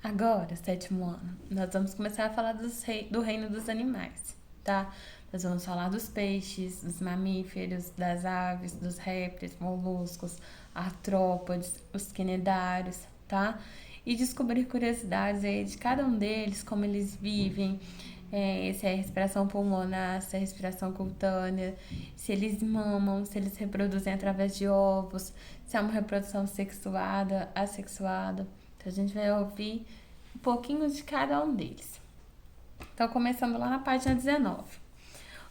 Agora, sétimo ano, nós vamos começar a falar do reino dos animais, tá? Nós vamos falar dos peixes, dos mamíferos, das aves, dos répteis, moluscos, artrópodes, os quinidários, tá? E descobrir curiosidades aí de cada um deles, como eles vivem, se é respiração pulmonar, se é respiração cutânea, se eles mamam, se eles reproduzem através de ovos, se é uma reprodução sexuada, assexuada. Então a gente vai ouvir um pouquinho de cada um deles. Então, começando lá na página 19.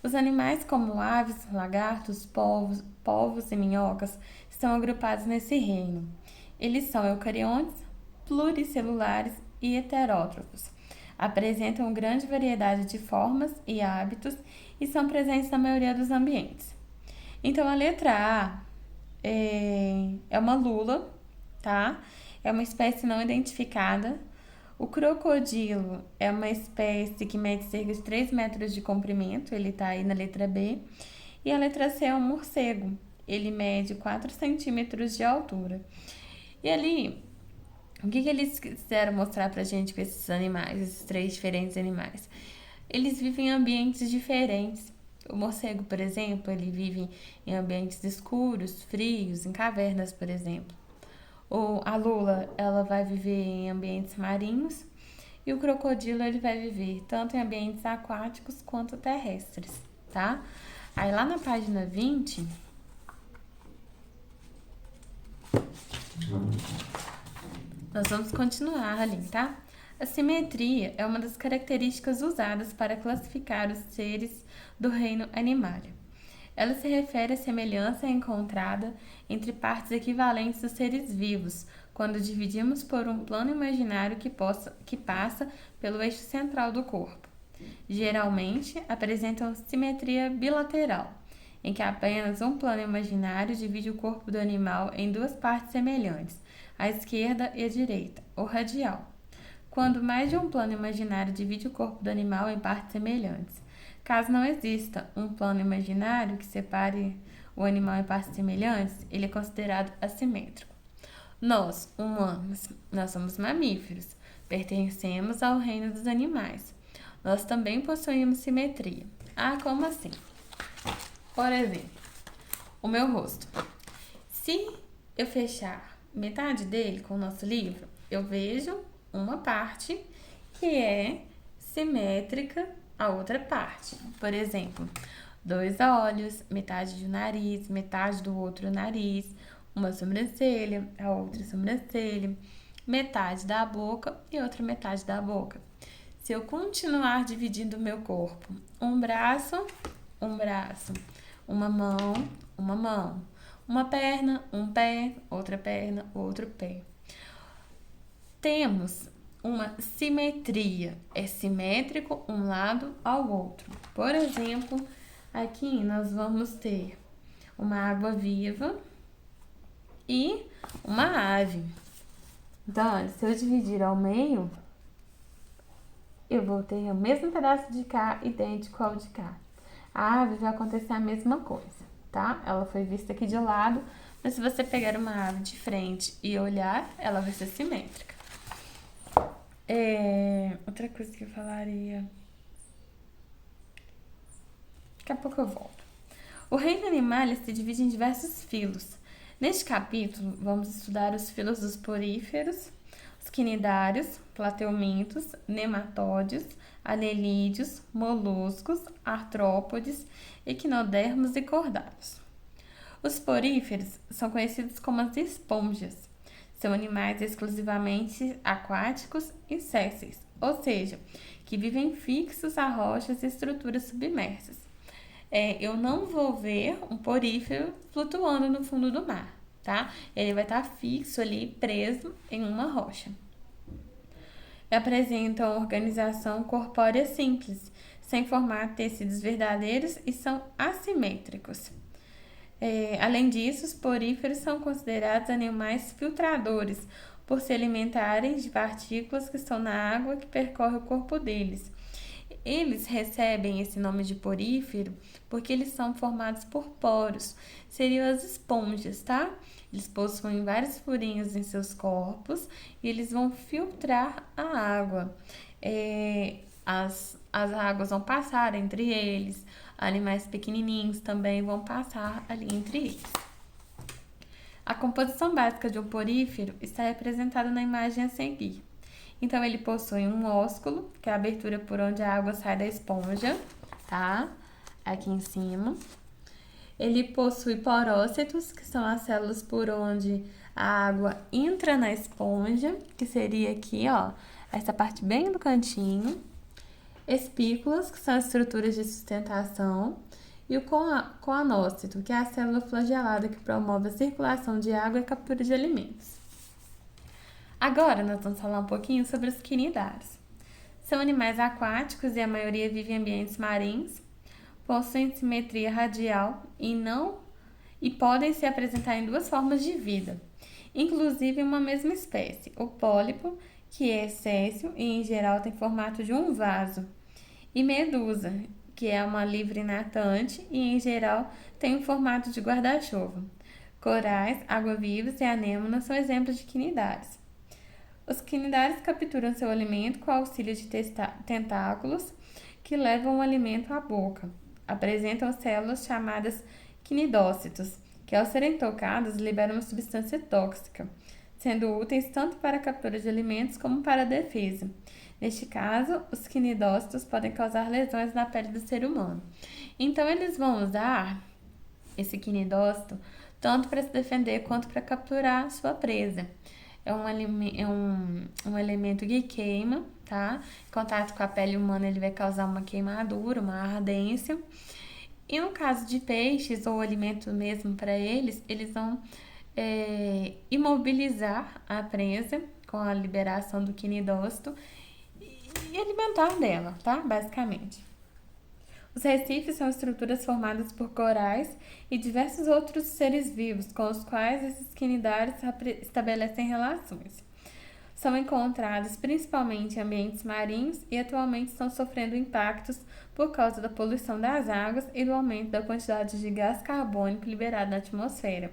Os animais como aves, lagartos, polvos e minhocas estão agrupados nesse reino. Eles são eucariontes, pluricelulares e heterótrofos. Apresentam grande variedade de formas e hábitos e são presentes na maioria dos ambientes. Então, a letra A é uma lula, tá? É uma espécie não identificada. O crocodilo é uma espécie que mede cerca de 3 metros de comprimento, ele está aí na letra B. E a letra C é um morcego, ele mede 4 centímetros de altura. E ali, o que eles quiseram mostrar pra gente com esses animais, esses três diferentes animais? Eles vivem em ambientes diferentes. O morcego, por exemplo, ele vive em ambientes escuros, frios, em cavernas, por exemplo. A lula, ela vai viver em ambientes marinhos e o crocodilo, ele vai viver tanto em ambientes aquáticos quanto terrestres, tá? Aí lá na página 20, nós vamos continuar ali, tá? A simetria é uma das características usadas para classificar os seres do reino animário. Ela se refere à semelhança encontrada entre partes equivalentes dos seres vivos, quando dividimos por um plano imaginário que passa pelo eixo central do corpo. Geralmente, apresentam simetria bilateral, em que apenas um plano imaginário divide o corpo do animal em duas partes semelhantes, a esquerda e a direita, ou radial. Quando mais de um plano imaginário divide o corpo do animal em partes semelhantes. Caso não exista um plano imaginário que separe o animal em partes semelhantes, ele é considerado assimétrico. Nós, humanos, nós somos mamíferos, pertencemos ao reino dos animais. Nós também possuímos simetria. Ah, como assim? Por exemplo, o meu rosto. Se eu fechar metade dele com o nosso livro, eu vejo uma parte que é simétrica à outra parte. Por exemplo, dois olhos, metade de um nariz, metade do outro nariz, uma sobrancelha, a outra sobrancelha, metade da boca e outra metade da boca. Se eu continuar dividindo o meu corpo, um braço, uma mão, uma perna, um pé, outro pé. Temos uma simetria, é simétrico um lado ao outro. Por exemplo, aqui nós vamos ter uma água viva e uma ave. Então, se eu dividir ao meio, eu vou ter o mesmo pedaço de cá idêntico ao de cá. A ave vai acontecer a mesma coisa, tá? Ela foi vista aqui de lado, mas se você pegar uma ave de frente e olhar, ela vai ser simétrica. Outra coisa que eu falaria. Daqui a pouco eu volto. O reino animal se divide em diversos filos. Neste capítulo, vamos estudar os filos dos poríferos, os quinidários, plateumintos, nematódios, anelídeos, moluscos, artrópodes, equinodermos e cordados. Os poríferos são conhecidos como as esponjas. São animais exclusivamente aquáticos e sésseis, ou seja, que vivem fixos a rochas e estruturas submersas. Eu não vou ver um porífero flutuando no fundo do mar, tá? Ele vai estar fixo ali, preso em uma rocha. Apresentam organização corpórea simples, sem formar tecidos verdadeiros e são assimétricos. Além disso, os poríferos são considerados animais filtradores, por se alimentarem de partículas que estão na água que percorre o corpo deles. Eles recebem esse nome de porífero porque eles são formados por poros, seriam as esponjas, tá? Eles possuem vários furinhos em seus corpos e eles vão filtrar a água. As águas vão passar entre eles, animais pequenininhos também vão passar ali entre eles. A composição básica de um porífero está representada na imagem a seguir. Então, ele possui um ósculo, que é a abertura por onde a água sai da esponja, tá? Aqui em cima. Ele possui porócitos, que são as células por onde a água entra na esponja, que seria aqui, ó, essa parte bem do cantinho. Espículas, que são as estruturas de sustentação. E o coanócito, que é a célula flagelada que promove a circulação de água e a captura de alimentos. Agora, nós vamos falar um pouquinho sobre os quinidários. São animais aquáticos e a maioria vive em ambientes marinhos, possuem simetria radial e podem se apresentar em duas formas de vida, inclusive uma mesma espécie, o pólipo, que é céssio e em geral tem formato de um vaso, e medusa, que é uma livre natante e em geral tem o formato de guarda-chuva. Corais, água-vivas e anêmonas são exemplos de quinidários. Os quinidários capturam seu alimento com auxílio de tentáculos que levam o alimento à boca. Apresentam células chamadas quinidócitos, que ao serem tocadas liberam uma substância tóxica, sendo úteis tanto para a captura de alimentos como para a defesa. Neste caso, os quinidócitos podem causar lesões na pele do ser humano. Então, eles vão usar esse quinidócito tanto para se defender quanto para capturar sua presa. É um elemento que queima, tá? Em contato com a pele humana, ele vai causar uma queimadura, uma ardência. E no caso de peixes ou alimento mesmo para eles, eles vão imobilizar a presa com a liberação do quinidócito e alimentar dela, tá? Basicamente. Os recifes são estruturas formadas por corais e diversos outros seres vivos com os quais esses quinidários estabelecem relações. São encontrados principalmente em ambientes marinhos e atualmente estão sofrendo impactos por causa da poluição das águas e do aumento da quantidade de gás carbônico liberado na atmosfera,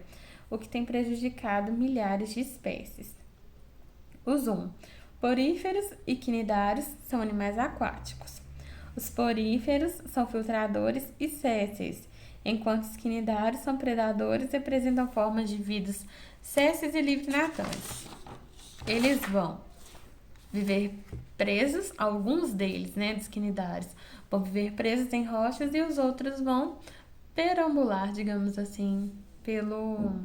o que tem prejudicado milhares de espécies. Os poríferos e quinidários são animais aquáticos. Os poríferos são filtradores e sésseis, enquanto os quinidários são predadores e apresentam formas de vidas sésseis e livre-natantes. Eles vão viver presos, alguns deles, né, dos quinidários, vão viver presos em rochas e os outros vão perambular, digamos assim, pelo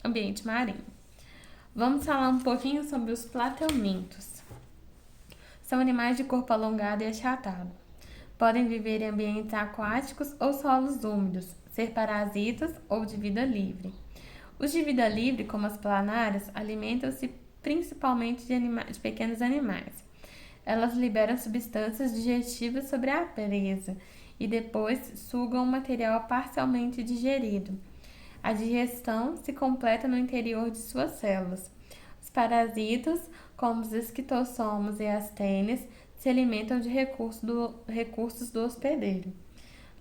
ambiente marinho. Vamos falar um pouquinho sobre os plateumintos. São animais de corpo alongado e achatado. Podem viver em ambientes aquáticos ou solos úmidos, ser parasitas ou de vida livre. Os de vida livre, como as planárias, alimentam-se principalmente de pequenos animais. Elas liberam substâncias digestivas sobre a presa e depois sugam o material parcialmente digerido. A digestão se completa no interior de suas células. Os parasitas, como os esquistossomos e as tênias, se alimentam de recursos do hospedeiro.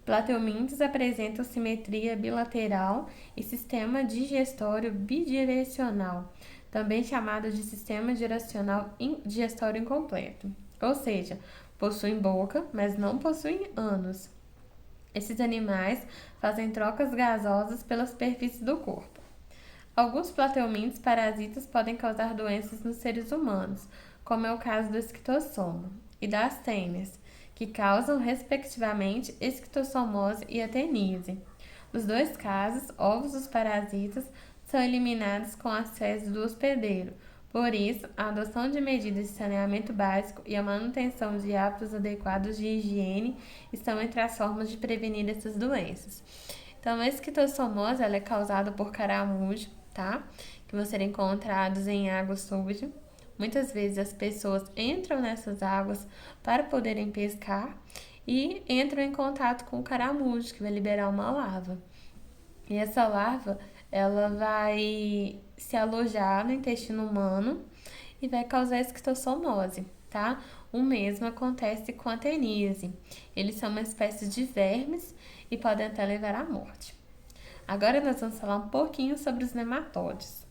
Plateumintos apresentam simetria bilateral e sistema digestório bidirecional, também chamado de sistema digestório incompleto, ou seja, possuem boca, mas não possuem ânus. Esses animais fazem trocas gasosas pela superfície do corpo. Alguns plateumintos parasitas podem causar doenças nos seres humanos, como é o caso do esquitossomo e das tênias, que causam, respectivamente, esquistossomose e ateníase. Nos dois casos, ovos dos parasitas são eliminados com as fezes do hospedeiro. Por isso, a adoção de medidas de saneamento básico e a manutenção de hábitos adequados de higiene estão entre as formas de prevenir essas doenças. Então, a esquistossomose ela é causada por caramujo, tá? Que vão ser encontrados em água suja. Muitas vezes as pessoas entram nessas águas para poderem pescar e entram em contato com o caramujo, que vai liberar uma larva. E essa larva, ela vai se alojar no intestino humano e vai causar esquistossomose. tá? O mesmo acontece com a teníase. Eles são uma espécie de vermes e podem até levar à morte. Agora nós vamos falar um pouquinho sobre os nematóides.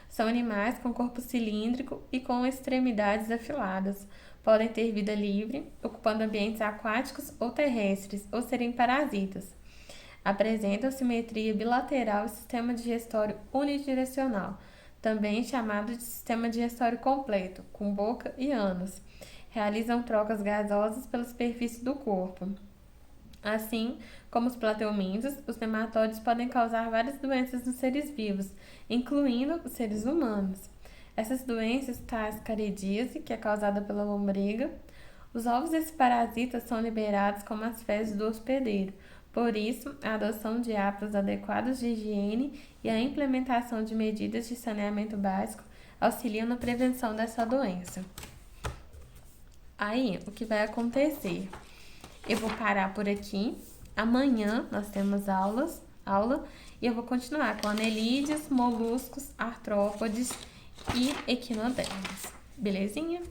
São animais com corpo cilíndrico e com extremidades afiladas. Podem ter vida livre, ocupando ambientes aquáticos ou terrestres, ou serem parasitas. Apresentam simetria bilateral e sistema digestório unidirecional, também chamado de sistema digestório completo, com boca e ânus. Realizam trocas gasosas pela superfície do corpo. Assim como os plateumintos, os nematóides podem causar várias doenças nos seres vivos, incluindo os seres humanos. Essas doenças, tais caridíase, que é causada pela lombriga, os ovos desses parasitas são liberados como as fezes do hospedeiro. Por isso, a adoção de hábitos adequados de higiene e a implementação de medidas de saneamento básico auxiliam na prevenção dessa doença. Aí, o que vai acontecer? Eu vou parar por aqui. Amanhã nós temos aula e eu vou continuar com anelídeos, moluscos, artrópodes e equinodermos. Belezinha?